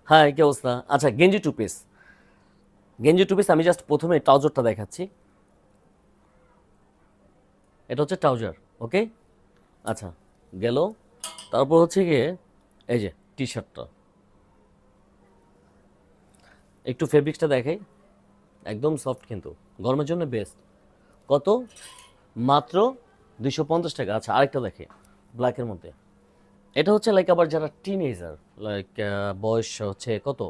হ্যাঁ, কি অবস্থা? আচ্ছা, গেঞ্জি টু পিস। গেঞ্জি টু পিস আমি জাস্ট প্রথমে ট্রাউজারটা দেখাচ্ছি। এটা হচ্ছে ট্রাউজার, ওকে? আচ্ছা, গেল। তারপর হচ্ছে গিয়ে এই যে টি শার্টটা, একটু ফেব্রিক্সটা দেখাই। একদম সফট, কিন্তু গরমের জন্য বেস্ট। কত? মাত্র 250 টাকা। আচ্ছা, আরেকটা দেখে ব্ল্যাকের মধ্যে। এটা হচ্ছে লাইক আবার যারা টিনেজার, লাইক বয়স হচ্ছে কত,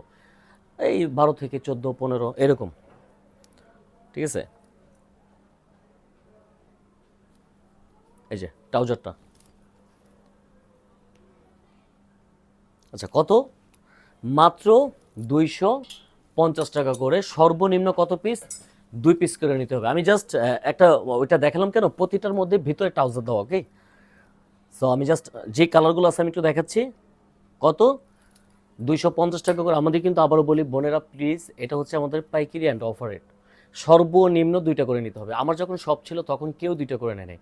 এই 12 থেকে 14 15 এরকম, ঠিক আছে? এই যে ট্রাউজারটা। আচ্ছা, কত? মাত্র 250 টাকা করে। সর্বনিম্ন কত পিস? 2 পিস করে নিতে হবে। আমি জাস্ট একটা ওইটা দেখালাম কেন, প্রতিটার মধ্যে ভিতরে ট্রাউজার দেওয়া, ওকে? সো আমি জাস্ট যে কালারগুলো আছে আমি একটু দেখাচ্ছি। কত? 250 টাকা করে। আমাদের কিন্তু আবারও বলি বোনেরা, প্লিজ, এটা হচ্ছে আমাদের পাইকারি অ্যান্ড অফার রেট। সর্বনিম্ন 2টা করে নিতে হবে। আমার যখন শপ ছিল তখন কেউ 2টা করে নেয় নাই।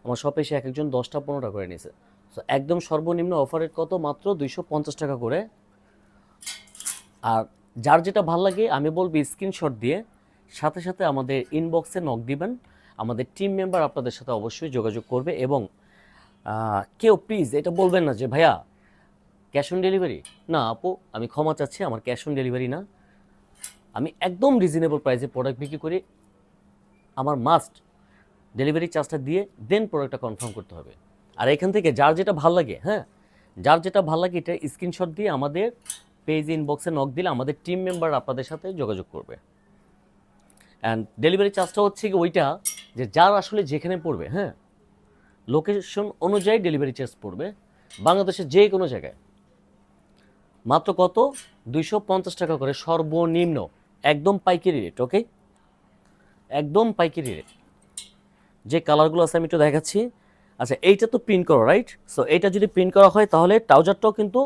আমার শপে এসে এক একজন 10টা 15টা করে নিয়েছে। সো একদম সর্বনিম্ন অফার রেট কত? মাত্র 250 টাকা করে। আর যার যেটা ভাল লাগে আমি বলবো স্ক্রিনশট দিয়ে সাথে সাথে আমাদের ইনবক্সে নক দিবেন। আমাদের টিম মেম্বার আপনাদের সাথে অবশ্যই যোগাযোগ করবে। এবং কেউ প্লিজ এটা বলবেন না যে ভাইয়া ক্যাশ অন ডেলিভারি। না আপু, আমি ক্ষমা চাচ্ছি, আমার ক্যাশ অন ডেলিভারি না। আমি একদম রিজনেবল প্রাইসে প্রোডাক্ট বিক্রি করি। আমার মাস্ট ডেলিভারি চার্জটা দিয়ে দেন প্রোডাক্টটা কনফার্ম করতে হবে। আর এখান থেকে যার যেটা ভাল লাগে, হ্যাঁ, যার যেটা ভাল লাগে এটা স্ক্রিনশট দিয়ে আমাদের পেজ ইনবক্সে নক দিলে আমাদের টিম মেম্বার আপনাদের সাথে যোগাযোগ করবে। অ্যান্ড ডেলিভারি চার্জটা হচ্ছে কি ওইটা, যে যার আসলে যেখানে পড়বে, হ্যাঁ, লোকেশন অনুযায়ী ডেলিভারি চার্জ পড়বে বাংলাদেশের যে কোনো জায়গায়। মাত্র কত? 250 টাকা করে সর্বনিম্ন। একদম পাইকারি রেট, ওকে? একদম পাইকারি রেট। যে কালারগুলো আছে আমি একটু দেখাচ্ছি। আচ্ছা, এইটা তো প্রিন্ট করা, রাইট? সো এইটা যদি প্রিন্ট করা হয় তাহলে ট্রাউজারটাও কিন্তু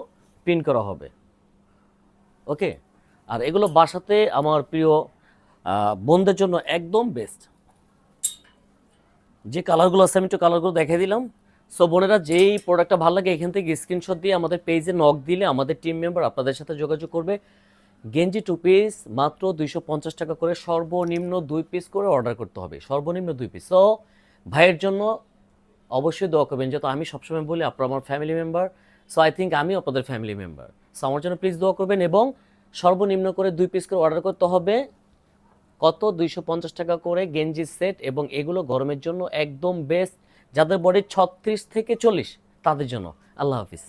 প্রিন্ট করা হবে, ওকে? আর এগুলো বাসাতে আমার প্রিয় বোনদের জন্য একদম বেস্ট। যে কালারগুলো আছে আমি একটু কালারগুলো দেখিয়ে দিলাম। সো বোনেরা, যেই প্রোডাক্টটা ভালো লাগে এখান থেকে স্ক্রিনশট দিয়ে আমাদের পেজে নক দিলে আমাদের টিম মেম্বার আপনাদের সাথে যোগাযোগ করবে। গেঞ্জি 2 পিস মাত্র 250 টাকা করে। সর্বনিম্ন 2 পিস করে অর্ডার করতে হবে, সর্বনিম্ন 2 পিস। সো ভাইয়ের জন্য অবশ্যই দোয়া করবেন, যেহেতু আমি সবসময় বলি আপনারা আমার family member. So I think আমি আপনাদের ফ্যামিলি মেম্বার। সো আমার জন্য প্লিজ দোয়া করবেন। এবং সর্বনিম্ন করে 2 পিস করে অর্ডার করতে হবে। কত? 250 টাকা করে গেঞ্জি সেট। এবং এগুলো গরমের জন্য একদম বেস্ট, যাদের বডি 36 থেকে 40 তাদের জন্য। আল্লাহ হাফিজ।